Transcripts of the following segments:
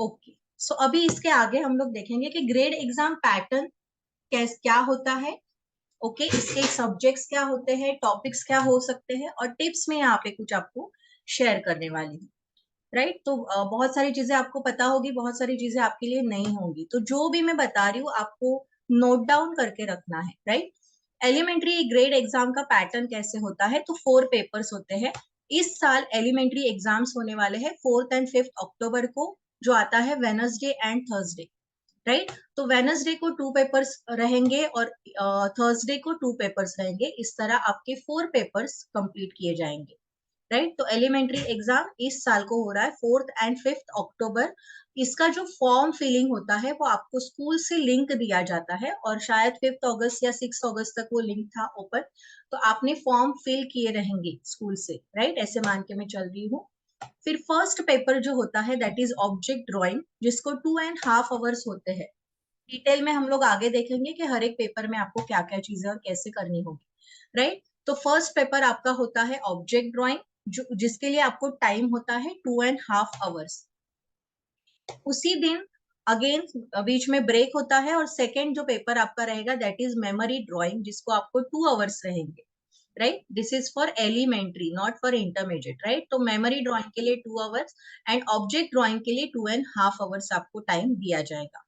Okay, सो अभी इसके आगे हम लोग देखेंगे कि ग्रेड एग्जाम पैटर्न क्या होता है। ओके, इसके सब्जेक्ट्स क्या होते हैं, टॉपिक्स क्या हो सकते हैं, और टिप्स में यहाँ पे कुछ आपको शेयर करने वाली हूँ। राइट, तो बहुत सारी चीजें आपको पता होगी, बहुत सारी चीजें आपके लिए नहीं होंगी, तो जो भी मैं बता रही हूँ आपको नोट डाउन करके रखना है। राइट, एलिमेंट्री ग्रेड एग्जाम का पैटर्न कैसे होता है, तो 4 पेपर्स होते हैं। इस साल एलिमेंट्री एग्जाम्स होने वाले हैं 4th एंड 5th अक्टूबर को, जो आता है वेनसडे एंड थर्सडे। राइट, तो वेनसडे को 2 पेपर्स रहेंगे और थर्सडे को 2 पेपर्स रहेंगे। इस तरह आपके 4 पेपर्स कंप्लीट किए जाएंगे। राइट, तो एलिमेंट्री एग्जाम इस साल को हो रहा है 4th एंड 5th अक्टूबर। इसका जो फॉर्म फिलिंग होता है वो आपको स्कूल से लिंक दिया जाता है, और शायद 5th अगस्त या 6th अगस्त तक वो लिंक था ओपन, तो आपने फॉर्म फिल किए रहेंगे स्कूल से। राइट, ऐसे मान के मैं चल रही हूँ। फिर फर्स्ट पेपर जो होता है दैट इज ऑब्जेक्ट ड्राइंग, जिसको 2.5 आवर्स होते हैं। डिटेल में हम लोग आगे देखेंगे कि हर एक पेपर में आपको क्या क्या चीजें और कैसे करनी होगी। राइट, तो फर्स्ट पेपर आपका होता है ऑब्जेक्ट ड्राइंग, जो जिसके लिए आपको टाइम होता है 2.5 आवर्स। उसी दिन अगेन बीच में ब्रेक होता है, और सेकेंड जो पेपर आपका रहेगा दैट इज मेमोरी ड्राइंग, जिसको आपको 2 आवर्स रहेंगे। Right, this is for elementary not for intermediate. Right, तो मेमोरी ड्राइंग के लिए 2 आवर्स एंड ऑब्जेक्ट ड्राइंग के लिए 2.5 आवर्स आपको टाइम दिया जाएगा।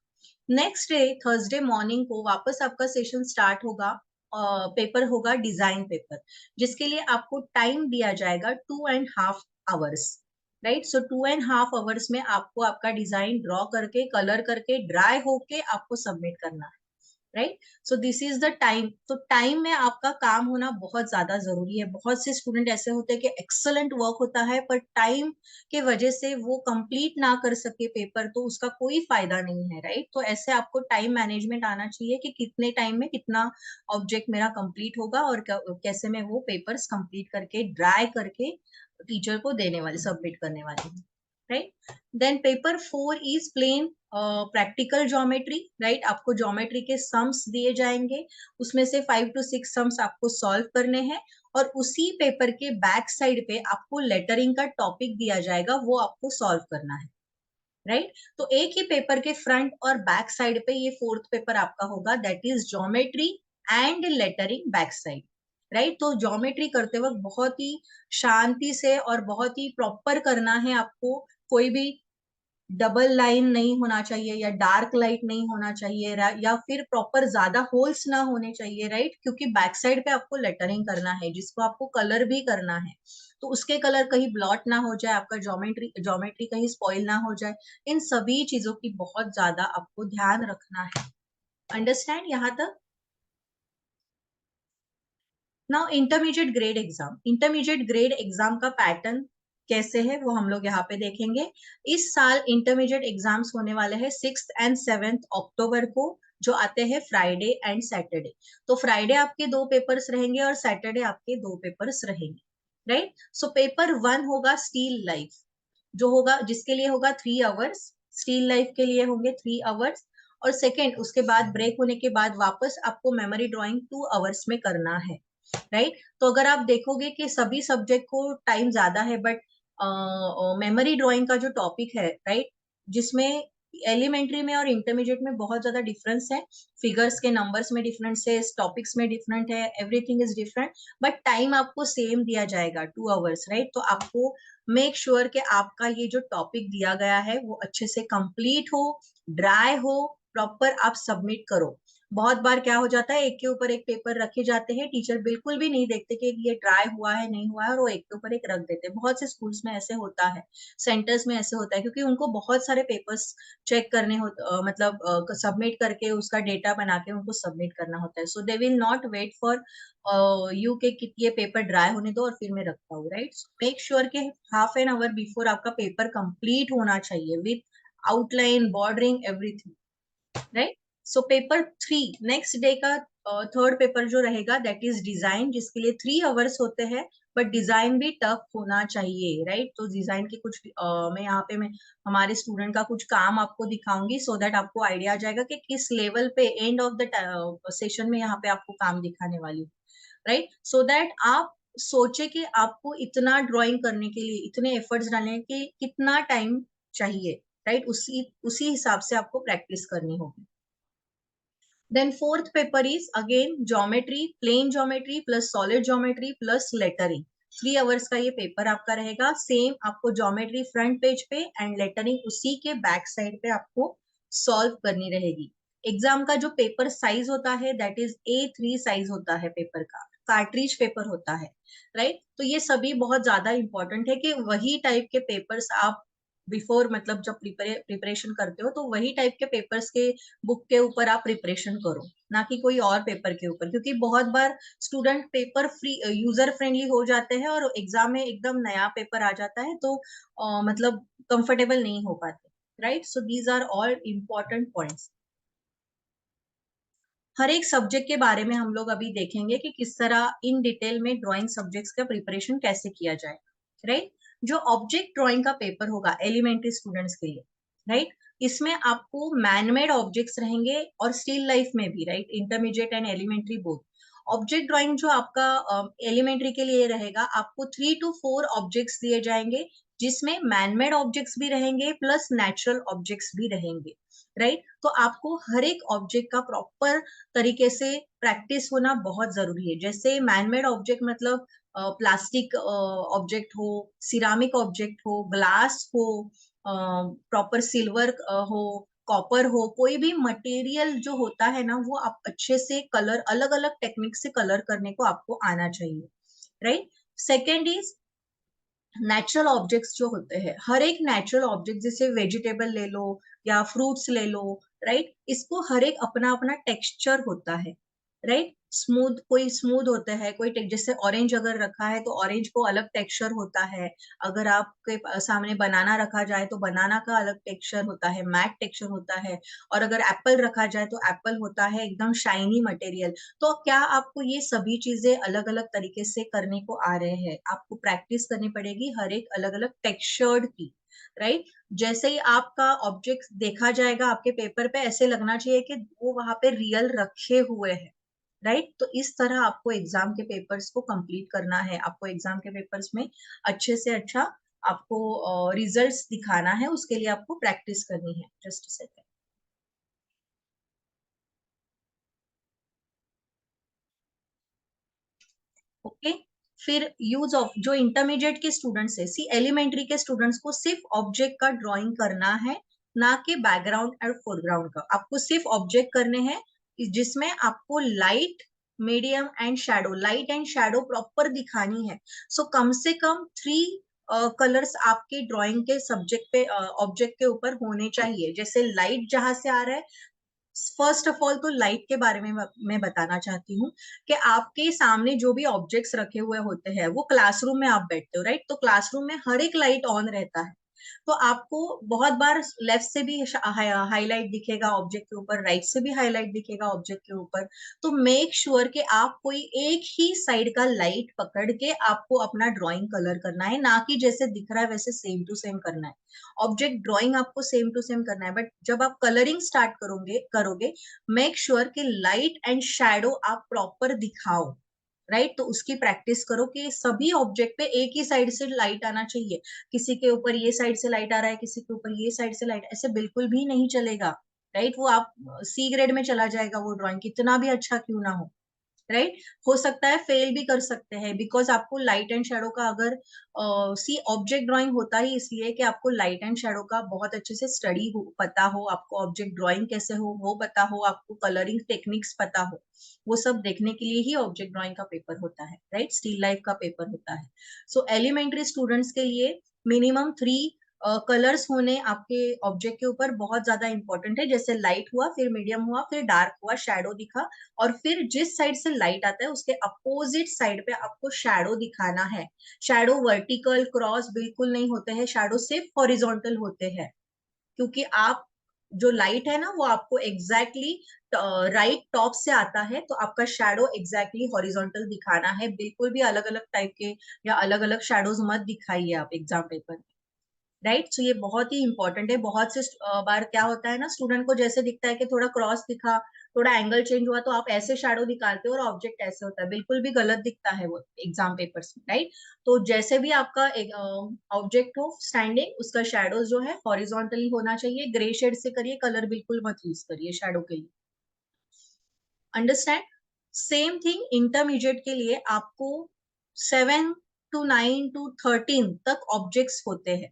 नेक्स्ट डे थर्सडे मॉर्निंग को वापस आपका सेशन स्टार्ट होगा। पेपर होगा डिजाइन पेपर, जिसके लिए आपको टाइम दिया जाएगा 2.5 आवर्स। राइट, सो 2.5 आवर्स में आपको आपका डिजाइन ड्रॉ करके कलर करके ड्राई होके आपको सबमिट करना है। Right, so this is the time. तो टाइम में आपका काम होना बहुत ज्यादा जरूरी है। बहुत से स्टूडेंट ऐसे होते हैं कि एक्सलेंट वर्क होता है, पर टाइम के वजह से वो कंप्लीट ना कर सके पेपर, तो उसका कोई फायदा नहीं है। राइट, तो ऐसे आपको टाइम मैनेजमेंट आना चाहिए कि कितने टाइम में कितना ऑब्जेक्ट मेरा कंप्लीट होगा, और कैसे मैं वो पेपर्स कंप्लीट करके ड्राई करके टीचर को देने वाली सबमिट करने वाली हूँ। Right, then paper 4 is plane practical geometry. Right, आपको ज्योमेट्री के सम्स दिए जाएंगे, उसमें से 5 to 6 सम्स आपको सॉल्व करने हैं, और उसी पेपर के बैक साइड पे आपको लेटरिंग का टॉपिक दिया जाएगा, वो आपको सॉल्व करना है। राइट, तो एक ही पेपर के फ्रंट और बैक साइड पे ये 4th पेपर आपका होगा that is geometry and lettering back side. Right, तो ज्योमेट्री करते वक्त बहुत ही शांति से और बहुत ही प्रॉपर करना है आपको। कोई भी डबल लाइन नहीं होना चाहिए, या डार्क लाइट नहीं होना चाहिए, या फिर प्रॉपर ज्यादा होल्स ना होने चाहिए। राइट, क्योंकि बैक साइड पे आपको लेटरिंग करना है, जिसको आपको कलर भी करना है, तो उसके कलर कहीं ब्लॉट ना हो जाए, आपका ज्योमेट्री ज्योमेट्री कहीं स्पॉइल ना हो जाए। इन सभी चीजों की बहुत ज्यादा आपको ध्यान रखना है। अंडरस्टैंड यहाँ तक? Now intermediate grade exam. Intermediate grade exam का पैटर्न कैसे है वो हम लोग यहाँ पे देखेंगे। इस साल इंटरमीडिएट एग्जाम्स होने वाले हैं 6th एंड 7th अक्टूबर को, जो आते हैं फ्राइडे एंड सैटरडे। तो फ्राइडे आपके 2 पेपर्स रहेंगे और सैटरडे आपके 2 पेपर्स रहेंगे। राइट, सो पेपर 1 होगा स्टील लाइफ, जो होगा जिसके लिए होगा 3 आवर्स। स्टील लाइफ के लिए होंगे 3 आवर्स, और सेकेंड उसके बाद ब्रेक होने के बाद वापस आपको मेमोरी ड्राइंग 2 आवर्स में करना है। राइट, तो अगर आप देखोगे कि सभी सब्जेक्ट को टाइम ज्यादा है, बट मेमोरी ड्राइंग का जो टॉपिक है, राइट, जिसमें एलिमेंट्री में और इंटरमीडिएट में बहुत ज्यादा डिफरेंस है। फिगर्स के नंबर्स में डिफरेंस है, टॉपिक्स में डिफरेंट है, everything is different, but time आपको सेम दिया जाएगा 2 आवर्स। राइट, तो आपको मेक श्योर कि आपका ये जो टॉपिक दिया गया है वो अच्छे से कंप्लीट हो, ड्राई हो, प्रॉपर आप सबमिट करो। बहुत बार क्या हो जाता है, एक के ऊपर एक पेपर रखे जाते हैं, टीचर बिल्कुल भी नहीं देखते कि ये ट्राई हुआ है नहीं हुआ है, और वो एक के ऊपर एक रख देते हैं। बहुत से स्कूल्स में ऐसे होता है, सेंटर्स में ऐसे होता है, क्योंकि उनको बहुत सारे पेपर्स चेक करने होते, मतलब सबमिट करके उसका डेटा बना के उनको सबमिट करना होता है। So they will not wait for you के ये पेपर ड्राई होने दो और फिर मैं रखता हूँ। राइट, मेक श्योर के हाफ एन आवर बिफोर आपका पेपर कंप्लीट होना चाहिए with outline, bordering, everything. Right, so paper 3 next day का थर्ड पेपर जो रहेगा दैट इज डिजाइन, जिसके लिए 3 आवर्स होते हैं, बट डिजाइन भी टफ होना चाहिए। राइट, तो डिजाइन के कुछ मैं यहाँ पे मैं हमारे स्टूडेंट का कुछ काम आपको दिखाऊंगी, सो दैट आपको आइडिया आ जाएगा कि किस लेवल पे एंड ऑफ द सेशन में यहाँ पे आपको काम दिखाने वाली हूँ। राइट, सो दैट आप सोचे कि आपको इतना ड्राइंग करने के लिए, इतने एफर्ट्स डालने के कितना टाइम चाहिए। राइट, उसी हिसाब से आपको प्रैक्टिस करनी होगी। Then fourth paper is again geometry, plane geometry plus solid geometry plus lettering. 3 hours का ये पेपर आपका रहेगा। सेम आपको ज्योमेट्री फ्रंट पेज पे एंड लेटरिंग उसी के बैक साइड पे आपको सॉल्व करनी रहेगी। एग्जाम का जो पेपर साइज होता है दैट इज A3 साइज होता है पेपर का, कार्ट्रिज पेपर होता है, राइट। तो ये सभी बहुत ज्यादा इंपॉर्टेंट है कि वही टाइप के पेपर्स आप बिफोर मतलब जब प्रिपरेशन करते हो तो वही टाइप के पेपर्स के बुक के ऊपर आप प्रिपरेशन करो, ना कि कोई और पेपर के ऊपर, क्योंकि बहुत बार student paper free user friendly हो जाते हैं और एग्जाम में एकदम नया पेपर आ जाता है तो मतलब कंफर्टेबल नहीं हो पाते, right. So these are all important points. हर एक सब्जेक्ट के बारे में हम लोग अभी देखेंगे कि किस तरह इन डिटेल में ड्राइंग सब्जेक्ट्स का प्रिपरेशन कैसे किया जाए, राइट। जो ऑब्जेक्ट ड्राइंग का पेपर होगा एलिमेंट्री स्टूडेंट्स के लिए, राइट, इसमें आपको मैनमेड ऑब्जेक्ट्स रहेंगे और स्टिल लाइफ में भी, right, intermediate and elementary both. Object drawing जो आपका एलिमेंट्री के लिए रहेगा, आपको 3 to 4 ऑब्जेक्ट्स दिए जाएंगे, जिसमें मैनमेड ऑब्जेक्ट्स भी रहेंगे प्लस नेचुरल ऑब्जेक्ट्स भी रहेंगे, राइट। तो आपको हर एक ऑब्जेक्ट का प्रॉपर तरीके से प्रैक्टिस होना बहुत जरूरी है। जैसे मैनमेड ऑब्जेक्ट मतलब प्लास्टिक ऑब्जेक्ट हो, सिरामिक ऑब्जेक्ट हो, ग्लास हो, प्रॉपर सिल्वर हो, कॉपर हो, कोई भी मटेरियल जो होता है ना वो आप अच्छे से कलर अलग अलग टेक्निक से कलर करने को आपको आना चाहिए, right. Second is natural objects जो होते हैं, हर एक नेचुरल ऑब्जेक्ट जैसे वेजिटेबल ले लो या फ्रूट्स ले लो, राइट, इसको हर एक अपना अपना टेक्सचर होता है, राइट। स्मूथ, कोई स्मूथ होता है, कोई जैसे ऑरेंज अगर रखा है तो ऑरेंज को अलग टेक्सचर होता है। अगर आपके सामने बनाना रखा जाए तो बनाना का अलग टेक्सचर होता है, मैट टेक्सचर होता है। और अगर एप्पल रखा जाए तो एप्पल होता है एकदम शाइनी मटेरियल। तो क्या आपको ये सभी चीजें अलग अलग तरीके से करने को आ रहे हैं, आपको प्रैक्टिस करनी पड़ेगी हर एक अलग अलग टेक्सचर्ड की, राइट। जैसे ही आपका ऑब्जेक्ट देखा जाएगा आपके पेपर पे, ऐसे लगना चाहिए कि वो वहां पे रियल रखे हुए हैं, राइट। तो इस तरह आपको एग्जाम के पेपर्स को कंप्लीट करना है। आपको एग्जाम के पेपर्स में अच्छे से अच्छा आपको रिजल्ट्स दिखाना है, उसके लिए आपको प्रैक्टिस करनी है। Just second. ओके। फिर यूज ऑफ जो इंटरमीडिएट के स्टूडेंट्स है, सी एलिमेंट्री के स्टूडेंट्स को सिर्फ ऑब्जेक्ट का ड्राइंग करना है, ना कि बैकग्राउंड और फोरग्राउंड का। आपको सिर्फ ऑब्जेक्ट करने हैं जिसमें आपको light, medium and shadow, light and shadow proper दिखानी है। सो कम से कम 3 कलर्स आपके ड्राइंग के सब्जेक्ट पे ऑब्जेक्ट के ऊपर होने चाहिए। जैसे लाइट जहां से आ रहा है, फर्स्ट ऑफ ऑल तो लाइट के बारे में मैं बताना चाहती हूँ कि आपके सामने जो भी ऑब्जेक्ट्स रखे हुए होते हैं, वो क्लासरूम में आप बैठते हो, राइट। तो क्लासरूम में हर एक लाइट ऑन रहता है। तो आपको बहुत बार लेफ्ट से भी हाईलाइट दिखेगा ऑब्जेक्ट के ऊपर, राइट से भी हाईलाइट दिखेगा ऑब्जेक्ट के ऊपर। तो मेक श्योर कि आप कोई एक ही साइड का लाइट पकड़ के आपको अपना ड्राइंग कलर करना है, ना कि जैसे दिख रहा है वैसे सेम टू सेम करना है। ऑब्जेक्ट ड्राइंग आपको सेम टू सेम करना है, बट जब आप कलरिंग स्टार्ट करोगे करोगे मेक श्योर कि लाइट एंड शैडो आप प्रॉपर दिखाओ, राइट। तो उसकी प्रैक्टिस करो कि सभी ऑब्जेक्ट पे एक ही साइड से लाइट आना चाहिए। किसी के ऊपर ये साइड से लाइट आ रहा है, किसी के ऊपर ये साइड से लाइट, ऐसे बिल्कुल भी नहीं चलेगा, राइट। वो आप सी ग्रेड में चला जाएगा वो ड्राइंग, कितना भी अच्छा क्यों ना हो, राइट। हो सकता है फेल भी कर सकते हैं, बिकॉज आपको लाइट एंड शेडो का अगर सी ऑब्जेक्ट ड्राइंग होता ही इसलिए कि आपको लाइट एंड शेडो का बहुत अच्छे से स्टडी हो, पता हो, आपको ऑब्जेक्ट ड्राइंग कैसे हो वो पता हो, आपको कलरिंग टेक्निक्स पता हो। वो सब देखने के लिए ही ऑब्जेक्ट ड्राइंग का पेपर होता है, राइट, स्टिल लाइफ का पेपर होता है। सो एलिमेंट्री स्टूडेंट्स के लिए मिनिमम 3 कलर्स होने आपके ऑब्जेक्ट के ऊपर बहुत ज्यादा इंपॉर्टेंट है। जैसे लाइट हुआ, फिर मीडियम हुआ, फिर डार्क हुआ, शैडो दिखा, और फिर जिस साइड से लाइट आता है उसके अपोजिट साइड पे आपको शैडो दिखाना है। शैडो वर्टिकल क्रॉस बिल्कुल नहीं होते हैं, शैडो सिर्फ हॉरिजॉन्टल होते हैं, क्योंकि आप जो लाइट है ना वो आपको एग्जैक्टली राइट टॉप से आता है, तो आपका शैडो एग्जैक्टली हॉरिजॉन्टल दिखाना है। बिल्कुल भी अलग अलग टाइप के या अलग अलग शैडोज मत दिखाइए आप एग्जाम पेपर में, राइट। सो ये बहुत ही इंपॉर्टेंट है। बहुत से बार क्या होता है ना, स्टूडेंट को जैसे दिखता है कि थोड़ा क्रॉस दिखा थोड़ा एंगल चेंज हुआ तो आप ऐसे शैडो निकालते हो और ऑब्जेक्ट ऐसे होता है, बिल्कुल भी गलत दिखता है वो एग्जाम पेपर्स में, राइट। तो जैसे भी आपका ऑब्जेक्ट हो स्टैंडिंग, उसका शैडो जो है हॉरिजॉन्टली होना चाहिए। ग्रे शेड से करिए, कलर बिल्कुल मत यूज करिए शैडो के लिए। अंडरस्टैंड। सेम थिंग इंटरमीडिएट के लिए आपको 7 to 9 to 13 तक ऑब्जेक्ट्स होते हैं।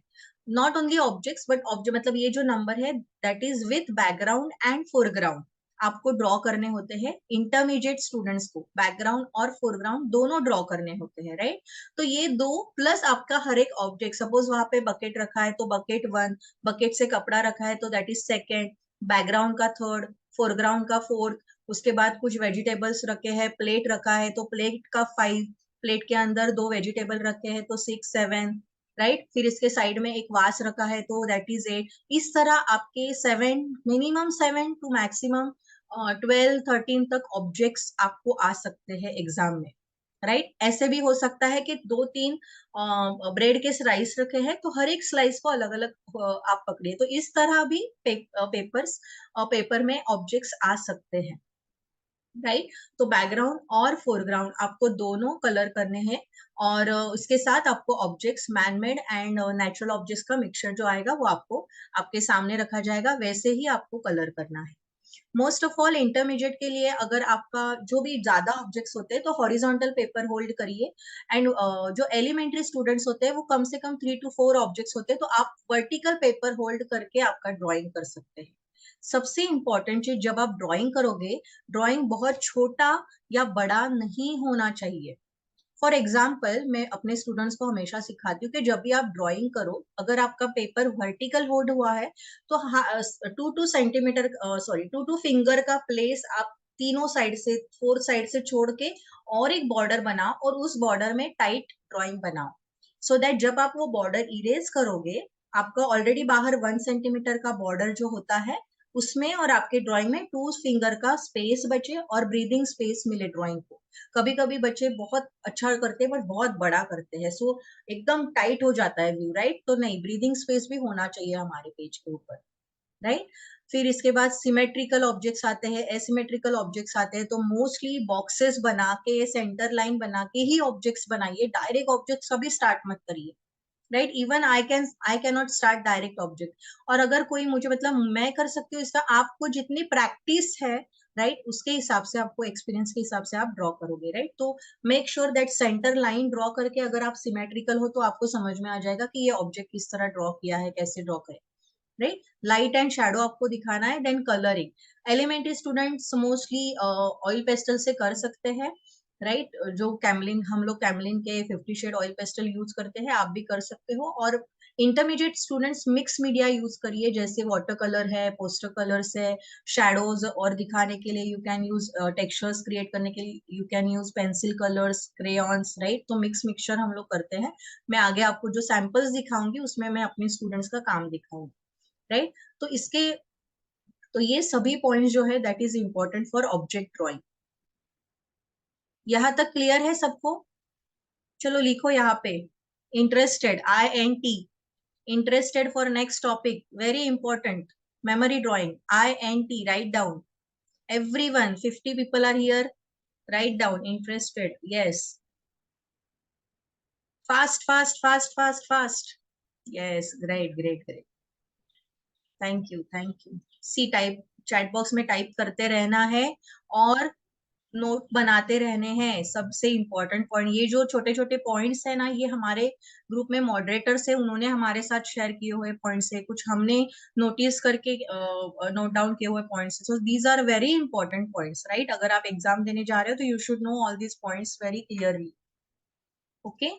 Not only objects but object मतलब ये जो नंबर है that is with background and foreground आपको ड्रॉ करने होते हैं। इंटरमीडिएट स्टूडेंट्स को बैकग्राउंड और फोरग्राउंड दोनों ड्रॉ करने होते हैं, राइट। तो ये दो प्लस आपका हर एक ऑब्जेक्ट, सपोज वहां पे बकेट रखा है तो बकेट 1, बकेट से कपड़ा रखा है तो दैट इज सेकेंड, बैकग्राउंड का थर्ड, फोरग्राउंड का फोर्थ, उसके बाद कुछ वेजिटेबल्स रखे हैं, प्लेट रखा है तो प्लेट का 5, प्लेट के अंदर 2 वेजिटेबल रखे हैं तो 6 7, राइट। फिर इसके साइड में एक वास रखा है तो दैट इज 8। इस तरह आपके 7, मिनिमम 7 टू मैक्सिमम 12 13 तक ऑब्जेक्ट्स आपको आ सकते हैं एग्जाम में, राइट। ऐसे भी हो सकता है कि 2 3 ब्रेड के स्लाइस रखे हैं तो हर एक स्लाइस को अलग अलग आप पकड़िए, तो इस तरह भी पेपर में ऑब्जेक्ट्स आ सकते हैं, राइट। तो बैकग्राउंड और फोरग्राउंड आपको दोनों कलर करने हैं, और उसके साथ आपको objects manmade and natural objects का मिक्सचर जो आएगा वो आपको आपके सामने रखा जाएगा, वैसे ही आपको कलर करना है। मोस्ट ऑफ ऑल इंटरमीडिएट के लिए अगर आपका जो भी ज्यादा ऑब्जेक्ट्स होते हैं तो हॉरिजॉन्टल पेपर होल्ड करिए, एंड जो एलिमेंट्री स्टूडेंट्स होते हैं वो कम से कम 3 to 4 ऑब्जेक्ट्स होते हैं तो आप वर्टिकल पेपर होल्ड करके आपका ड्रॉइंग कर सकते हैं। सबसे इंपॉर्टेंट चीज, जब आप ड्रॉइंग करोगे, ड्रॉइंग बहुत छोटा या बड़ा नहीं होना चाहिए। फॉर एग्जाम्पल मैं अपने स्टूडेंट्स को हमेशा सिखाती हूँ कि जब भी आप ड्राइंग करो, अगर आपका पेपर वर्टिकल होल्ड हुआ है तो 2 2 सेंटीमीटर सॉरी 2 2 फिंगर का प्लेस आप तीनों साइड से, 4 साइड से छोड़ के और एक बॉर्डर बनाओ और उस बॉर्डर में टाइट ड्राइंग बनाओ, सो दैट जब आप वो बॉर्डर इरेज करोगे, आपका ऑलरेडी बाहर 1 सेंटीमीटर का बॉर्डर जो होता है उसमें और आपके ड्राइंग में 2 फिंगर का स्पेस बचे और ब्रीदिंग स्पेस मिले ड्राइंग को। कभी कभी बच्चे बहुत अच्छा करते हैं बट बहुत बड़ा करते हैं, सो एकदम टाइट हो जाता है व्यू, राइट। तो नहीं, ब्रीदिंग स्पेस भी होना चाहिए हमारे पेज के ऊपर, राइट। फिर इसके बाद सिमेट्रिकल ऑब्जेक्ट्स आते हैं, एसिमेट्रिकल ऑब्जेक्ट्स आते हैं, तो मोस्टली बॉक्सेस बना के सेंटर लाइन बना के ही ऑब्जेक्ट्स बनाइए, डायरेक्ट ऑब्जेक्ट्स कभी स्टार्ट मत करिए, right. Even I can not start direct object, और अगर कोई मुझे मतलब मैं कर सकती हूँ इसका, आपको जितनी प्रैक्टिस है, राइट, उसके हिसाब से आपको एक्सपीरियंस के हिसाब से आप ड्रॉ करोगे, राइट। तो make sure that centre line draw करके अगर आप सिमेट्रिकल हो तो आपको समझ में आ जाएगा कि ये ऑब्जेक्ट किस तरह ड्रॉ किया है, कैसे ड्रॉ करें, राइट। लाइट एंड शेडो आपको दिखाना है, then colouring. Elementary students mostly oil pastel से कर सकते हैं, राइट। जो कैमलिन, हम लोग कैमलिन के 50 शेड ऑयल पेस्टल यूज करते हैं, आप भी कर सकते हो। और intermediate students mix media use करिए, जैसे वाटर कलर है, पोस्टर कलर्स है, शेडोज और दिखाने के लिए you can use, textures create करने के लिए you can use pencil colours, crayons, right. तो मिक्स मिक्सचर हम लोग करते हैं। मैं आगे आपको जो सैंपल्स दिखाऊंगी उसमें मैं अपने स्टूडेंट्स का काम दिखाऊंगी, राइट। तो इसके, तो ये सभी पॉइंट्स जो है that is important for object drawing. यहां तक क्लियर है सबको? चलो लिखो यहाँ पे, interested, INT, interested for next topic, very important, memory drawing, INT, write down, everyone, 50 people are here, write down interested, yes, fast fast fast fast fast, yes, great great great, thank you thank you. See type, chat box में type करते रहना है और note बनाते रहने हैं। सबसे important point, ये जो छोटे छोटे पॉइंट्स है ना, ये हमारे ग्रुप में मॉडरेटर्स है, उन्होंने हमारे साथ शेयर किए हुए पॉइंट्स है, कुछ हमने नोटिस करके नोट डाउन किए हुए points, so these are very important points, right. अगर आप एग्जाम देने जा रहे हो तो you should know all these points very clearly, okay.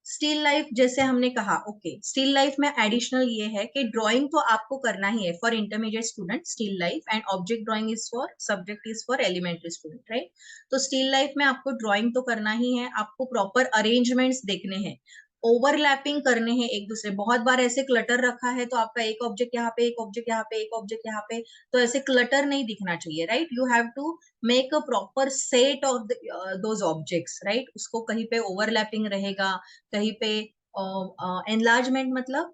Still life जैसे हमने कहा, ओके, स्टिल लाइफ में एडिशनल ये है कि ड्राइंग तो आपको करना ही है for intermediate student, still life, and object drawing is for, subject is for elementary student, right. तो स्टिल लाइफ में आपको ड्राइंग तो करना ही है, आपको प्रॉपर अरेंजमेंट्स देखने हैं, ओवरलैपिंग करने हैं एक दूसरे। बहुत बार ऐसे क्लटर रखा है तो आपका एक ऑब्जेक्ट यहाँ पे, एक ऑब्जेक्ट यहाँ पे, एक ऑब्जेक्ट यहाँ पे, तो ऐसे क्लटर नहीं दिखना चाहिए, right. You have to make a proper set of those objects, right. उसको कहीं पे ओवरलैपिंग रहेगा, कहीं पे एनलार्जमेंट मतलब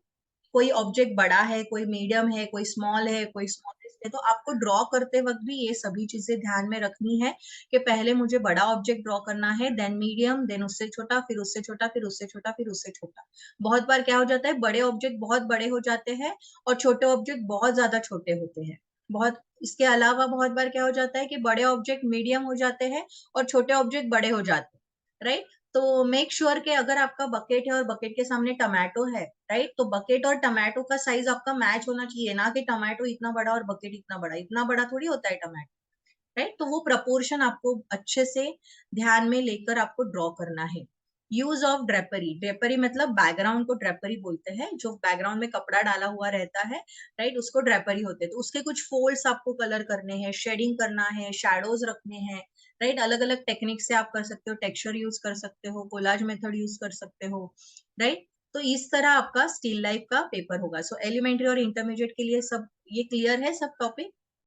कोई ऑब्जेक्ट बड़ा है, कोई मीडियम है, कोई स्मॉल है, कोई स्मॉलेस्ट है, तो आपको ड्रॉ करते वक्त भी ये सभी चीजें ध्यान में रखनी है कि पहले मुझे बड़ा ऑब्जेक्ट ड्रॉ करना है, देन मीडियम, देन उससे छोटा, फिर उससे छोटा, फिर उससे छोटा, फिर उससे छोटा। बहुत बार क्या हो जाता है, बड़े ऑब्जेक्ट बहुत बड़े हो जाते हैं और छोटे ऑब्जेक्ट बहुत ज्यादा छोटे होते हैं। बहुत इसके अलावा बहुत बार क्या हो जाता है कि बड़े ऑब्जेक्ट मीडियम हो जाते हैं और छोटे ऑब्जेक्ट बड़े हो जाते हैं, राइट। तो मेक श्योर कि अगर आपका बकेट है और बकेट के सामने टमाटो है, राइट, तो बकेट और टमाटो का साइज आपका मैच होना चाहिए, ना कि टमाटो इतना बड़ा और बकेट इतना बड़ा। इतना बड़ा थोड़ी होता है टमाटो, राइट। तो वो प्रपोर्शन आपको अच्छे से ध्यान में लेकर आपको ड्रॉ करना है। यूज ऑफ ड्रेपरी, ड्रेपरी मतलब बैकग्राउंड को ड्रेपरी बोलते हैं, जो बैकग्राउंड में कपड़ा डाला हुआ रहता है, राइट, उसको ड्रेपरी होते हैं। तो उसके कुछ फोल्ड्स आपको कलर करने हैं, शेडिंग करना है, शैडोज रखने हैं, राइट। अलग अलग टेक्निक से आप कर सकते हो, टेक्सचर यूज कर सकते हो, कोलाज मेथड यूज कर सकते हो, राइट। तो इस तरह आपका स्टिल लाइफ का पेपर होगा। सो एलिमेंट्री और इंटरमीडिएट के लिए सब ये क्लियर है, सब टॉपिक।